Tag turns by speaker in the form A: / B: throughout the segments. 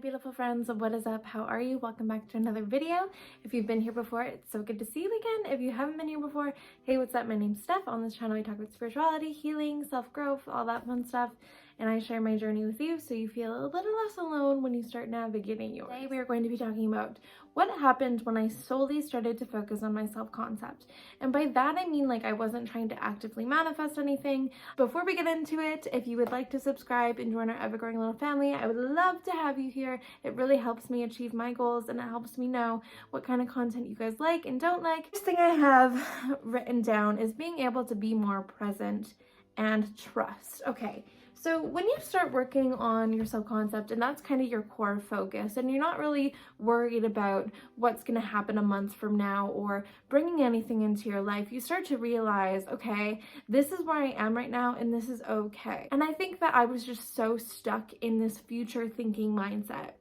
A: beautiful friends. What is up? How are you? Welcome back to another video. If you've been here before, it's so good to see you again. If you haven't been here before, hey, what's up? My name's Steph. On this channel we talk about spirituality, healing, self-growth, all that fun stuff, and I share my journey with you so you feel a little less alone when you start navigating yours. Today we are going to be talking about what happened when I solely started to focus on my self-concept. And by that I mean I wasn't trying to actively manifest anything. Before we get into it, if you would like to subscribe and join our ever-growing little family, I would love to have you here. It really helps me achieve my goals and it helps me know what kind of content you guys like and don't like. First thing I have written down is being able to be more present and trust. Okay. So when you start working on your self-concept and that's kind of your core focus and you're not really worried about what's going to happen a month from now or bringing anything into your life, you start to realize, okay, this is where I am right now and this is okay. And I think that I was just so stuck in this future thinking mindset.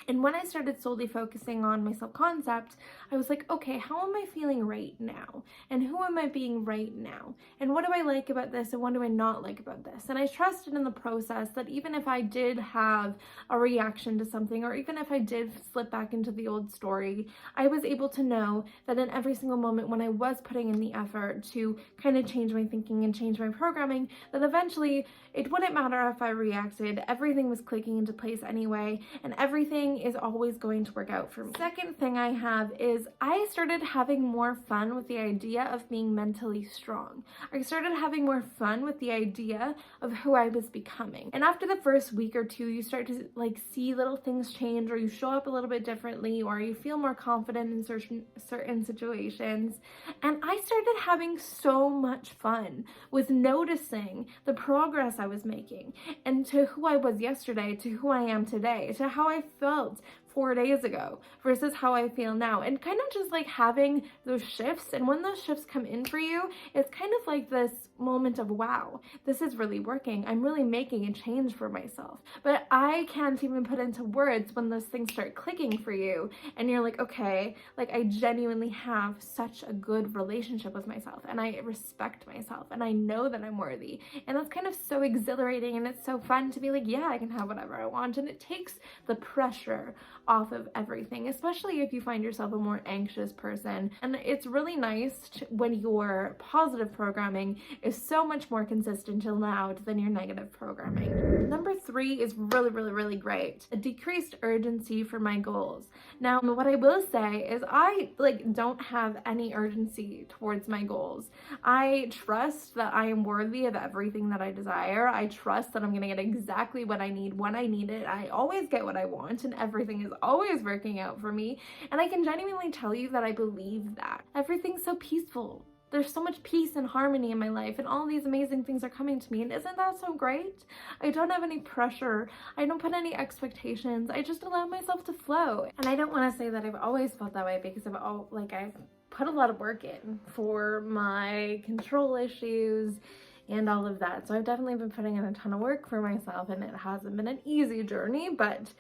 A: And when I started solely focusing on my self-concept, I was like, okay, how am I feeling right now? And who am I being right now? And what do I like about this? And what do I not like about this? And I trusted in the process that even if I did have a reaction to something, or even if I did slip back into the old story, I was able to know that in every single moment when I was putting in the effort to kind of change my thinking and change my programming, that eventually it wouldn't matter if I reacted. Everything was clicking into place anyway, and everything is always going to work out for me. Second thing I have is I started having more fun with the idea of being mentally strong. I started having more fun with the idea of who I was becoming. And after the first week or two, you start to see little things change, or you show up a little bit differently, or you feel more confident in certain situations. And I started having so much fun with noticing the progress I was making, and to who I was yesterday, to who I am today, to how I felt 4 days ago versus how I feel now, and kind of just having those shifts. And when those shifts come in for you, it's kind of like this moment of, wow, this is really working. I'm really making a change for myself. But I can't even put into words when those things start clicking for you and you're like, okay, I genuinely have such a good relationship with myself and I respect myself and I know that I'm worthy. And that's kind of so exhilarating, and it's so fun to be like, yeah, I can have whatever I want. And it takes the pressure off of everything, especially if you find yourself a more anxious person. And it's really nice when your positive programming is so much more consistent and loud than your negative programming. Number 3 is really great. A decreased urgency for my goals. Now, what I will say is I don't have any urgency towards my goals. I trust that I am worthy of everything that I desire. I trust that I'm gonna get exactly what I need when I need it. I always get what I want and everything is always working out for me. And I can genuinely tell you that I believe that. Everything's so peaceful. There's so much peace and harmony in my life, and all these amazing things are coming to me. And isn't that so great? I don't have any pressure. I don't put any expectations. I just allow myself to flow. And I don't want to say that I've always felt that way, because I've put a lot of work in for my control issues and all of that. So I've definitely been putting in a ton of work for myself, and it hasn't been an easy journey, but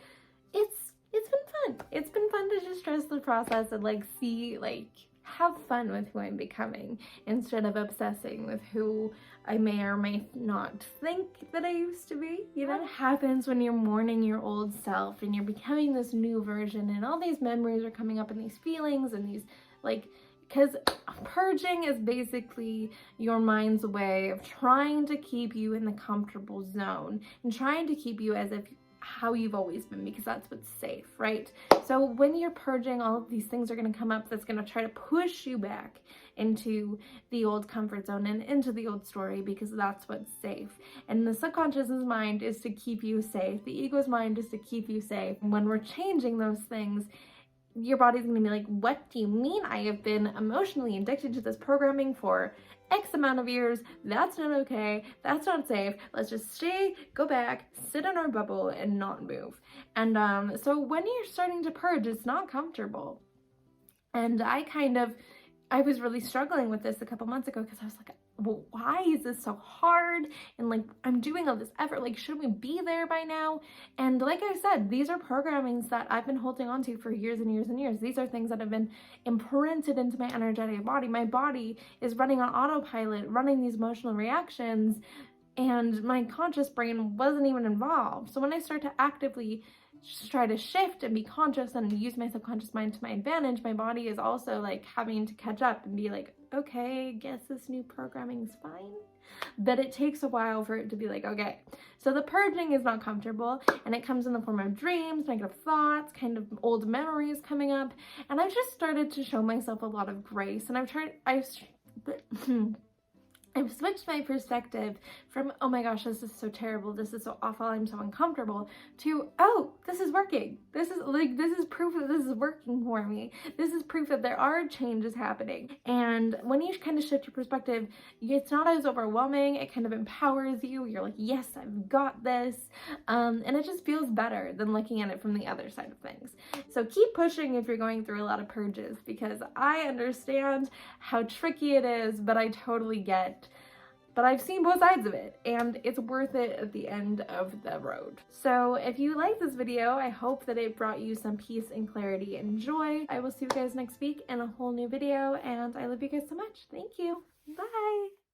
A: it's been fun. It's been fun to just trust the process and have fun with who I'm becoming instead of obsessing with who I may or may not think that I used to be. You know, what happens when you're mourning your old self and you're becoming this new version, and all these memories are coming up and these feelings and these because purging is basically your mind's way of trying to keep you in the comfortable zone and trying to keep you as if how you've always been, because that's what's safe, right? So when you're purging, all of these things are going to come up that's going to try to push you back into the old comfort zone and into the old story, because that's what's safe. And the subconscious's mind is to keep you safe. The ego's mind is to keep you safe. And when we're changing those things, your body's going to be like, what do you mean? I have been emotionally addicted to this programming for X amount of years. That's not okay. That's not safe. Let's just go back, sit in our bubble and not move. And so when you're starting to purge, it's not comfortable. And I was really struggling with this a couple months ago, because I was like, well, why is this so hard? And I'm doing all this effort, shouldn't we be there by now? And like I said, these are programmings that I've been holding on to for years and years and years. These are things that have been imprinted into my energetic body. My body is running on autopilot, running these emotional reactions, and my conscious brain wasn't even involved. So when I start to actively try to shift and be conscious and use my subconscious mind to my advantage, my body is also like having to catch up and be like, okay, guess this new programming's fine. But it takes a while for it to be like, okay. So the purging is not comfortable, and it comes in the form of dreams, negative thoughts, kind of old memories coming up. And I've just started to show myself a lot of grace, and I've switched my perspective from, oh my gosh, this is so terrible, this is so awful, I'm so uncomfortable, to, oh, this is working. This is proof that this is working for me. This is proof that there are changes happening. And when you kind of shift your perspective, it's not as overwhelming. It kind of empowers you. You're like, yes, I've got this. And it just feels better than looking at it from the other side of things. So keep pushing if you're going through a lot of purges, because I understand how tricky it is, but I totally get. But I've seen both sides of it, and it's worth it at the end of the road. So if you like this video, I hope that it brought you some peace and clarity and joy. I will see you guys next week in a whole new video, and I love you guys so much. Thank you. Bye.